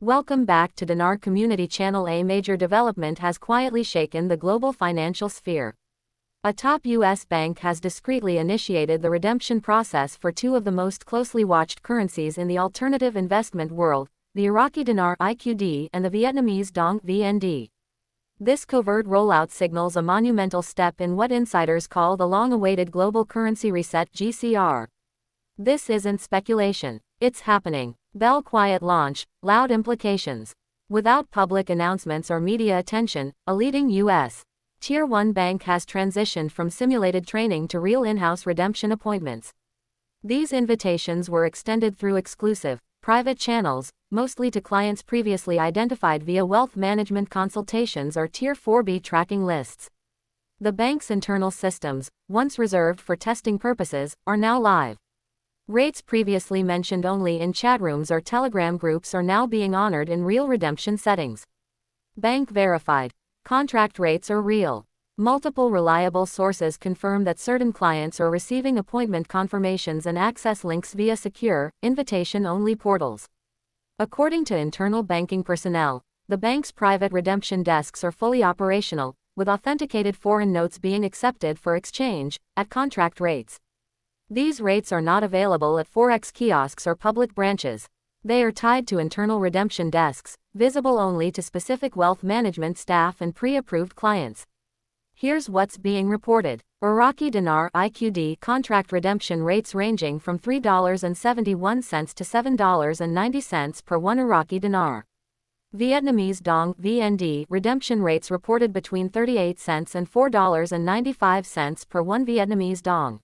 Welcome back to Dinar Community Channel. A major development has quietly shaken the global financial sphere. A top U.S. bank has discreetly initiated the redemption process for two of the most closely watched currencies in the alternative investment world, the Iraqi Dinar IQD and the Vietnamese Dong VND. This covert rollout signals a monumental step in what insiders call the long-awaited global currency reset (GCR). This isn't speculation. It's happening. Bell quiet launch, loud implications. Without public announcements or media attention, a leading U.S. Tier 1 bank has transitioned from simulated training to real in-house redemption appointments. These invitations were extended through exclusive, private channels, mostly to clients previously identified via wealth management consultations or Tier 4B tracking lists. The bank's internal systems, once reserved for testing purposes, are now live. Rates previously mentioned only in chat rooms or Telegram groups are now being honored in real redemption settings. Bank verified. Contract rates are real. Multiple reliable sources confirm that certain clients are receiving appointment confirmations and access links via secure, invitation-only portals. According to internal banking personnel, the bank's private redemption desks are fully operational, with authenticated foreign notes being accepted for exchange, at contract rates. These rates are not available at Forex kiosks or public branches. They are tied to internal redemption desks, visible only to specific wealth management staff and pre-approved clients. Here's what's being reported. Iraqi Dinar IQD contract redemption rates ranging from $3.71 to $7.90 per 1 Iraqi dinar. Vietnamese Dong VND redemption rates reported between 38 cents and $4.95 per 1 Vietnamese Dong.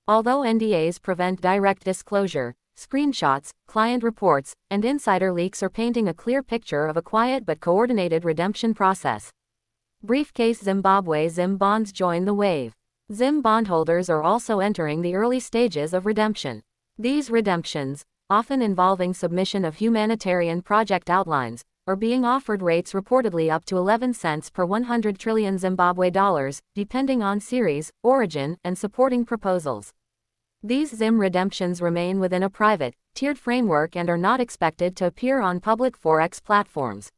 Although NDAs prevent direct disclosure, screenshots, client reports, and insider leaks are painting a clear picture of a quiet but coordinated redemption process. Briefcase Zimbabwe ZIM bonds join the wave. ZIM bondholders are also entering the early stages of redemption. These redemptions, often involving submission of humanitarian project outlines, are being offered rates reportedly up to 11 cents per 100 trillion Zimbabwe dollars, depending on series, origin, and supporting proposals. These ZIM redemptions remain within a private, tiered framework and are not expected to appear on public Forex platforms.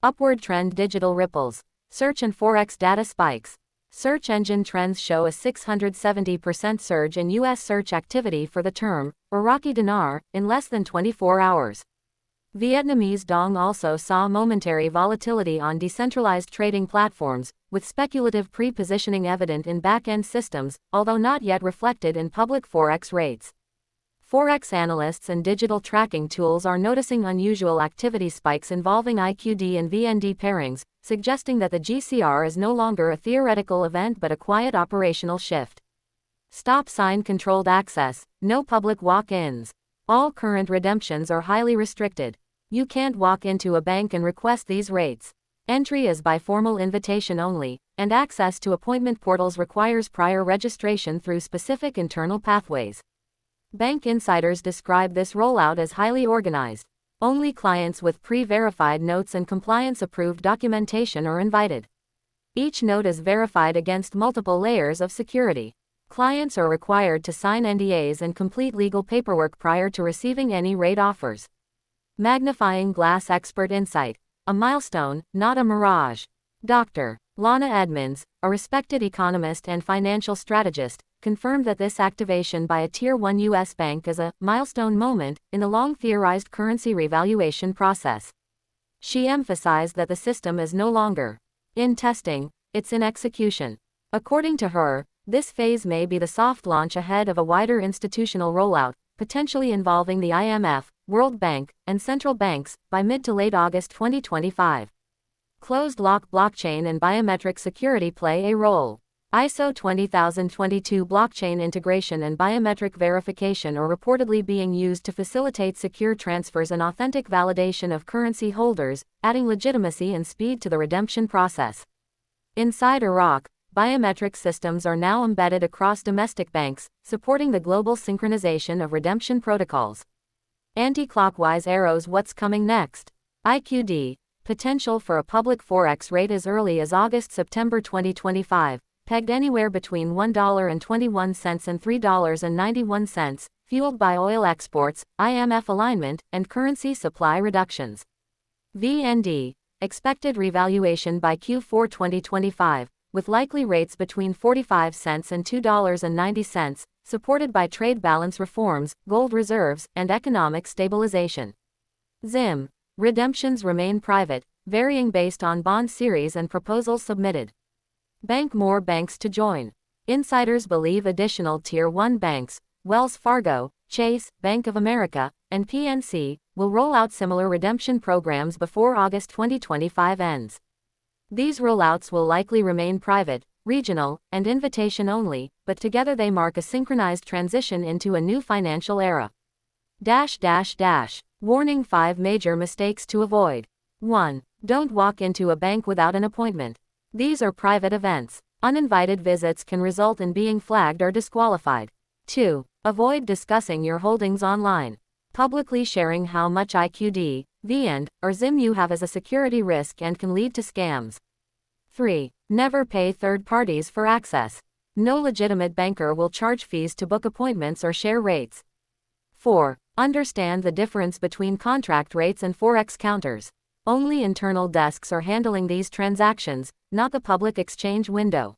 Upward trend digital ripples. Search and Forex data spikes. Search engine trends show a 670% surge in U.S. search activity for the term Iraqi Dinar in less than 24 hours. Vietnamese Dong also saw momentary volatility on decentralized trading platforms, with speculative pre-positioning evident in back-end systems, although not yet reflected in public Forex rates. Forex analysts and digital tracking tools are noticing unusual activity spikes involving IQD and VND pairings, suggesting that the GCR is no longer a theoretical event but a quiet operational shift. Stop sign controlled access, no public walk-ins. All current redemptions are highly restricted. You can't walk into a bank and request these rates. Entry is by formal invitation only, and access to appointment portals requires prior registration through specific internal pathways. Bank insiders describe this rollout as highly organized. Only clients with pre-verified notes and compliance-approved documentation are invited. Each note is verified against multiple layers of security. Clients are required to sign NDAs and complete legal paperwork prior to receiving any rate offers. Magnifying glass expert insight. A milestone, not a mirage. Dr. Lana Edmonds, a respected economist and financial strategist, confirmed that this activation by a Tier 1 U.S. bank is a milestone moment in the long-theorized currency revaluation process. She emphasized that the system is no longer in testing, it's in execution. According to her, this phase may be the soft launch ahead of a wider institutional rollout, potentially involving the IMF, World Bank, and central banks, by mid to late August 2025. Closed-lock blockchain and biometric security play a role. ISO 20022 blockchain integration and biometric verification are reportedly being used to facilitate secure transfers and authentic validation of currency holders, adding legitimacy and speed to the redemption process. Inside Iraq, biometric systems are now embedded across domestic banks, supporting the global synchronization of redemption protocols. Anti-clockwise arrows. What's coming next? IQD. Potential for a public Forex rate as early as August-September 2025, pegged anywhere between $1.21 and $3.91, fueled by oil exports, IMF alignment, and currency supply reductions. VND. Expected revaluation by Q4 2025, with likely rates between 45 cents and $2.90, supported by trade balance reforms, gold reserves, and economic stabilization. ZIM. Redemptions remain private, varying based on bond series and proposals submitted. Bank more banks to join. Insiders believe additional Tier 1 banks, Wells Fargo, Chase, Bank of America, and PNC, will roll out similar redemption programs before August 2025 ends. These rollouts will likely remain private, regional, and invitation only, but together they mark a synchronized transition into a new financial era. Warning: 5 major mistakes to avoid. 1. Don't walk into a bank without an appointment. These are private events. Uninvited visits can result in being flagged or disqualified. 2. Avoid discussing your holdings online. Publicly sharing how much IQD, VND, or ZIM you have is a security risk and can lead to scams. 3. Never pay third parties for access. No legitimate banker will charge fees to book appointments or share rates. 4. Understand the difference between contract rates and forex counters. Only internal desks are handling these transactions, not the public exchange window.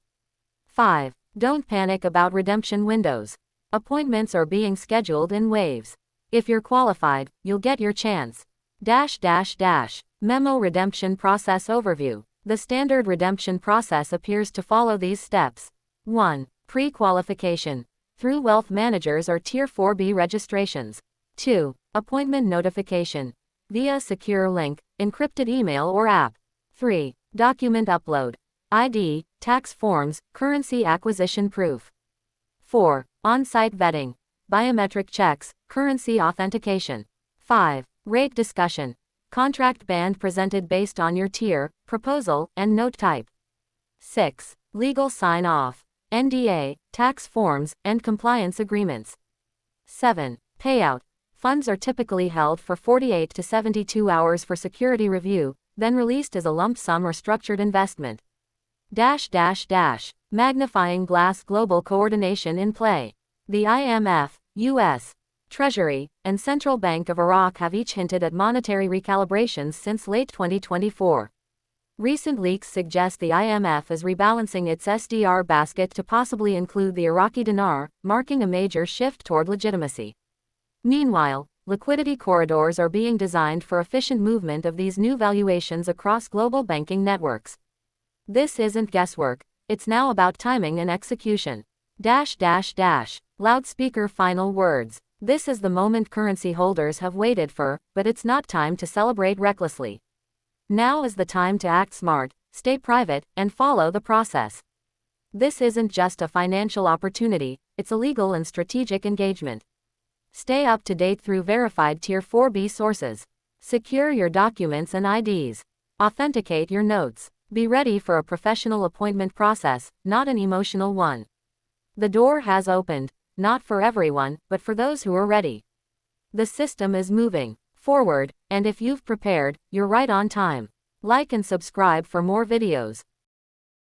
5. Don't panic about redemption windows. Appointments are being scheduled in waves. If you're qualified, you'll get your chance. Memo redemption process overview. The standard redemption process appears to follow these steps. 1. Pre-qualification. Through wealth managers or Tier 4B registrations. 2. Appointment notification. Via secure link, encrypted email or app. 3. Document upload. ID, tax forms, currency acquisition proof. 4. On-site vetting. Biometric checks, currency authentication. 5. Rate discussion. Contract band presented based on your tier, proposal, and note type. 6. Legal sign-off. NDA, tax forms, and compliance agreements. 7. Payout. Funds are typically held for 48 to 72 hours for security review, then released as a lump sum or structured investment. Magnifying glass global coordination in play. The IMF, U.S. Treasury, and Central Bank of Iraq have each hinted at monetary recalibrations since late 2024. Recent leaks suggest the IMF is rebalancing its SDR basket to possibly include the Iraqi Dinar, marking a major shift toward legitimacy. Meanwhile, liquidity corridors are being designed for efficient movement of these new valuations across global banking networks. This isn't guesswork, it's now about timing and execution. Loudspeaker final words. This is the moment currency holders have waited for, but it's not time to celebrate recklessly. Now is the time to act smart, stay private, and follow the process. This isn't just a financial opportunity, it's a legal and strategic engagement. Stay up to date through verified Tier 4B sources. Secure your documents and IDs. Authenticate your notes. Be ready for a professional appointment process, not an emotional one. The door has opened, not for everyone, but for those who are ready. The system is moving forward, and if you've prepared, you're right on time. Like and subscribe for more videos.